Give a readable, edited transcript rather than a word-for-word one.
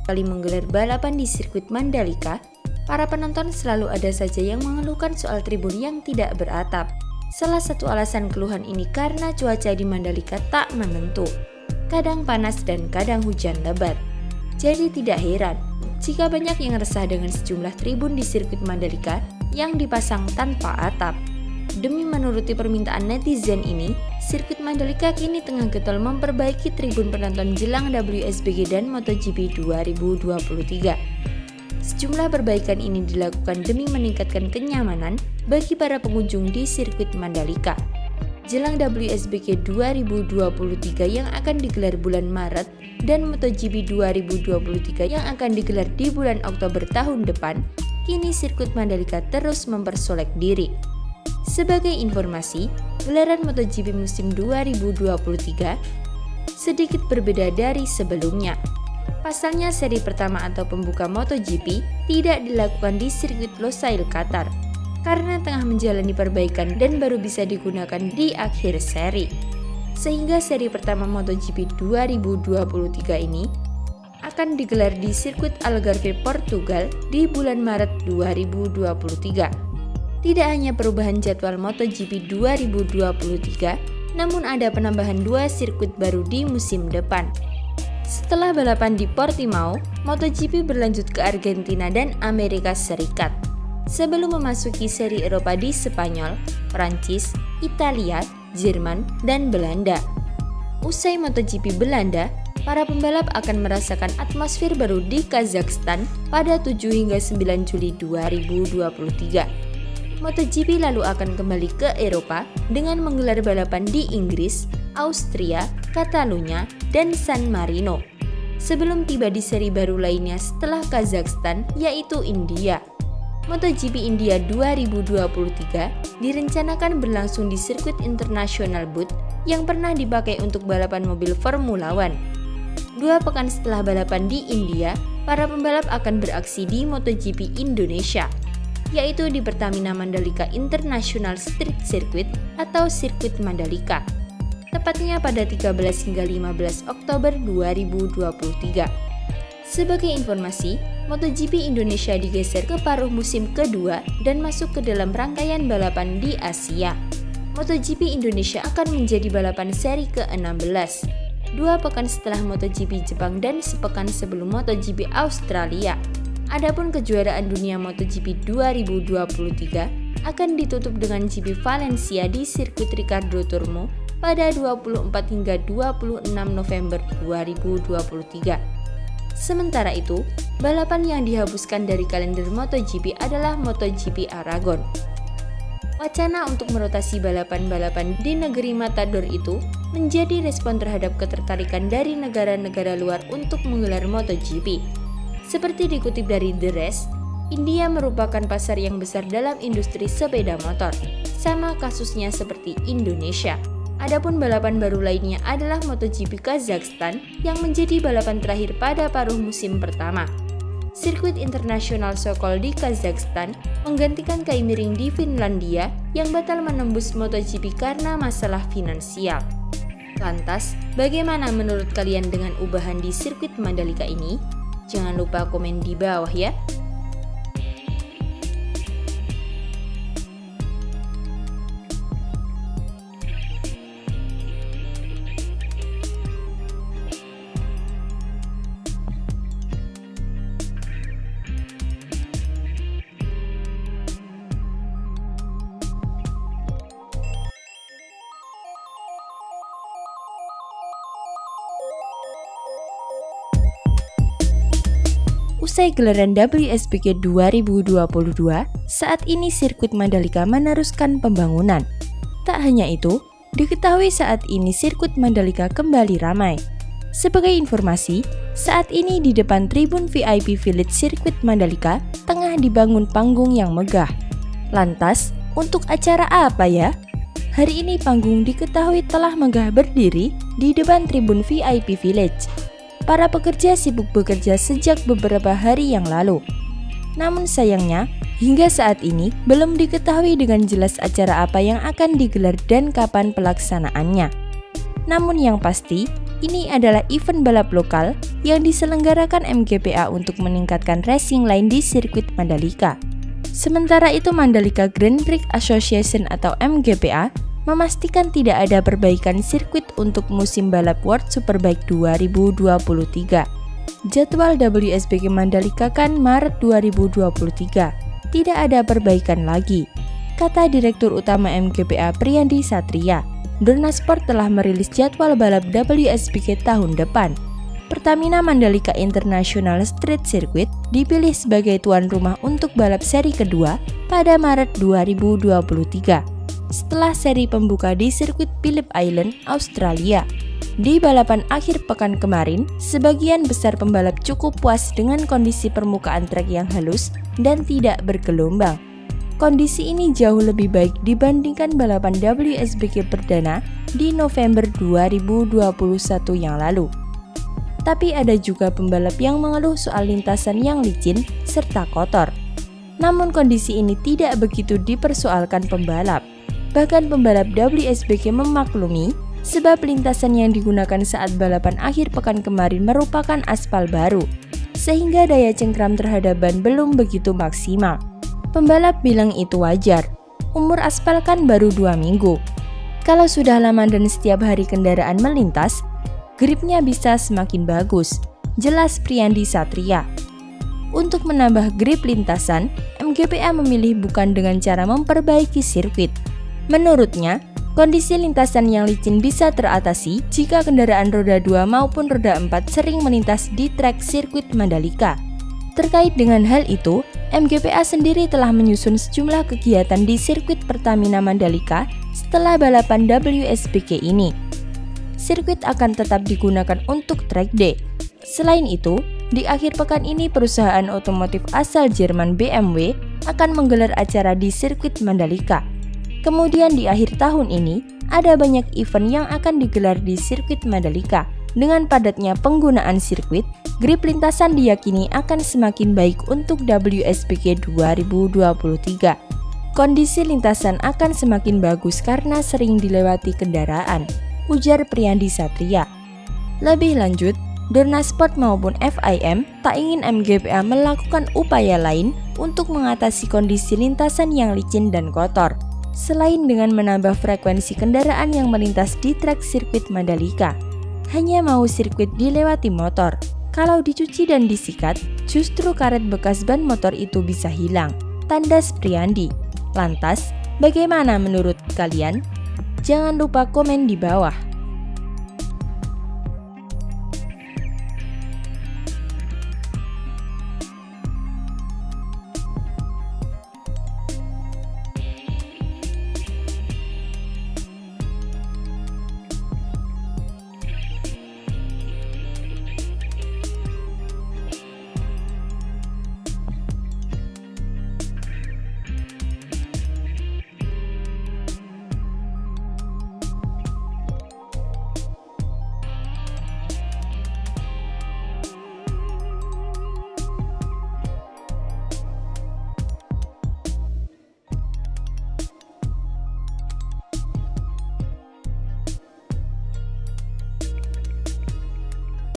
kali menggelar balapan di sirkuit Mandalika, para penonton selalu ada saja yang mengeluhkan soal tribun yang tidak beratap. Salah satu alasan keluhan ini karena cuaca di Mandalika tak menentu, kadang panas dan kadang hujan lebat. Jadi tidak heran jika banyak yang resah dengan sejumlah tribun di sirkuit Mandalika yang dipasang tanpa atap. Demi menuruti permintaan netizen ini, sirkuit Mandalika kini tengah getol memperbaiki tribun penonton jelang WSBK dan MotoGP 2023. Sejumlah perbaikan ini dilakukan demi meningkatkan kenyamanan bagi para pengunjung di sirkuit Mandalika. Jelang WSBK 2023 yang akan digelar bulan Maret dan MotoGP 2023 yang akan digelar di bulan Oktober tahun depan, kini sirkuit Mandalika terus mempersolek diri. Sebagai informasi, gelaran MotoGP musim 2023 sedikit berbeda dari sebelumnya. Pasalnya seri pertama atau pembuka MotoGP tidak dilakukan di sirkuit Losail, Qatar, karena tengah menjalani perbaikan dan baru bisa digunakan di akhir seri. Sehingga seri pertama MotoGP 2023 ini akan digelar di sirkuit Algarve, Portugal di bulan Maret 2023. Tidak hanya perubahan jadwal MotoGP 2023, namun ada penambahan 2 sirkuit baru di musim depan. Setelah balapan di Portimao, MotoGP berlanjut ke Argentina dan Amerika Serikat, sebelum memasuki seri Eropa di Spanyol, Prancis, Italia, Jerman, dan Belanda. Usai MotoGP Belanda, para pembalap akan merasakan atmosfer baru di Kazakhstan pada 7 hingga 9 Juli 2023. MotoGP lalu akan kembali ke Eropa dengan menggelar balapan di Inggris, Austria, Catalunya, dan San Marino, sebelum tiba di seri baru lainnya setelah Kazakhstan, yaitu India. MotoGP India 2023 direncanakan berlangsung di sirkuit internasional Bud yang pernah dipakai untuk balapan mobil Formula One. 2 pekan setelah balapan di India, para pembalap akan beraksi di MotoGP Indonesia, yaitu di Pertamina Mandalika International Street Circuit atau Sirkuit Mandalika, tepatnya pada 13 hingga 15 Oktober 2023. Sebagai informasi, MotoGP Indonesia digeser ke paruh musim kedua dan masuk ke dalam rangkaian balapan di Asia. MotoGP Indonesia akan menjadi balapan seri ke-16, 2 pekan setelah MotoGP Jepang dan sepekan sebelum MotoGP Australia. Adapun kejuaraan dunia MotoGP 2023 akan ditutup dengan GP Valencia di sirkuit Ricardo Tormo pada 24 hingga 26 November 2023. Sementara itu, balapan yang dihapuskan dari kalender MotoGP adalah MotoGP Aragon. Wacana untuk merotasi balapan-balapan di negeri Matador itu menjadi respon terhadap ketertarikan dari negara-negara luar untuk menggelar MotoGP. Seperti dikutip dari The Race, India merupakan pasar yang besar dalam industri sepeda motor, sama kasusnya seperti Indonesia. Adapun balapan baru lainnya adalah MotoGP Kazakhstan yang menjadi balapan terakhir pada paruh musim pertama. Sirkuit internasional Sokol di Kazakhstan menggantikan Keimmering di Finlandia yang batal menembus MotoGP karena masalah finansial. Lantas, bagaimana menurut kalian dengan ubahan di sirkuit Mandalika ini? Jangan lupa komen di bawah ya. Usai gelaran WSBK 2022, saat ini sirkuit Mandalika meneruskan pembangunan. Tak hanya itu, diketahui saat ini sirkuit Mandalika kembali ramai. Sebagai informasi, saat ini di depan tribun VIP Village sirkuit Mandalika tengah dibangun panggung yang megah. Lantas, untuk acara apa ya? Hari ini panggung diketahui telah megah berdiri di depan tribun VIP Village. Para pekerja sibuk bekerja sejak beberapa hari yang lalu. Namun sayangnya, hingga saat ini belum diketahui dengan jelas acara apa yang akan digelar dan kapan pelaksanaannya. Namun yang pasti, Ini adalah event balap lokal yang diselenggarakan MGPA untuk meningkatkan racing line di sirkuit Mandalika. Sementara itu, Mandalika Grand Prix Association atau MGPA memastikan tidak ada perbaikan sirkuit untuk musim balap World Superbike 2023. Jadwal WSBK Mandalika kan Maret 2023. Tidak ada perbaikan lagi, kata Direktur Utama MGPA Priyandi Satria. Dorna Sport telah merilis jadwal balap WSBK tahun depan. Pertamina Mandalika International Street Circuit dipilih sebagai tuan rumah untuk balap seri kedua pada Maret 2023. Setelah seri pembuka di sirkuit Phillip Island, Australia. Di balapan akhir pekan kemarin, sebagian besar pembalap cukup puas dengan kondisi permukaan trek yang halus dan tidak bergelombang. Kondisi ini jauh lebih baik dibandingkan balapan WSBK perdana di November 2021 yang lalu. Tapi ada juga pembalap yang mengeluh soal lintasan yang licin serta kotor. Namun kondisi ini tidak begitu dipersoalkan pembalap. Bahkan pembalap WSBK memaklumi sebab lintasan yang digunakan saat balapan akhir pekan kemarin merupakan aspal baru, sehingga daya cengkram terhadap ban belum begitu maksimal. Pembalap bilang itu wajar, umur aspal kan baru 2 minggu. Kalau sudah lama dan setiap hari kendaraan melintas, gripnya bisa semakin bagus, jelas Priyandi Satria. Untuk menambah grip lintasan, MGPA memilih bukan dengan cara memperbaiki sirkuit. Menurutnya, kondisi lintasan yang licin bisa teratasi jika kendaraan roda 2 maupun roda 4 sering melintas di trek sirkuit Mandalika. Terkait dengan hal itu, MGPA sendiri telah menyusun sejumlah kegiatan di sirkuit Pertamina Mandalika setelah balapan WSBK ini. Sirkuit akan tetap digunakan untuk track day. Selain itu, di akhir pekan ini perusahaan otomotif asal Jerman BMW akan menggelar acara di sirkuit Mandalika. Kemudian di akhir tahun ini, ada banyak event yang akan digelar di sirkuit Mandalika. Dengan padatnya penggunaan sirkuit, grip lintasan diyakini akan semakin baik untuk WSBK 2023. Kondisi lintasan akan semakin bagus karena sering dilewati kendaraan, ujar Priyandi Satria. Lebih lanjut, Dorna Sport maupun FIM tak ingin MGPA melakukan upaya lain untuk mengatasi kondisi lintasan yang licin dan kotor, selain dengan menambah frekuensi kendaraan yang melintas di trek sirkuit Mandalika. Hanya mau sirkuit dilewati motor. Kalau dicuci dan disikat, justru karet bekas ban motor itu bisa hilang, tandas Priyandi. Lantas, bagaimana menurut kalian? Jangan lupa komen di bawah.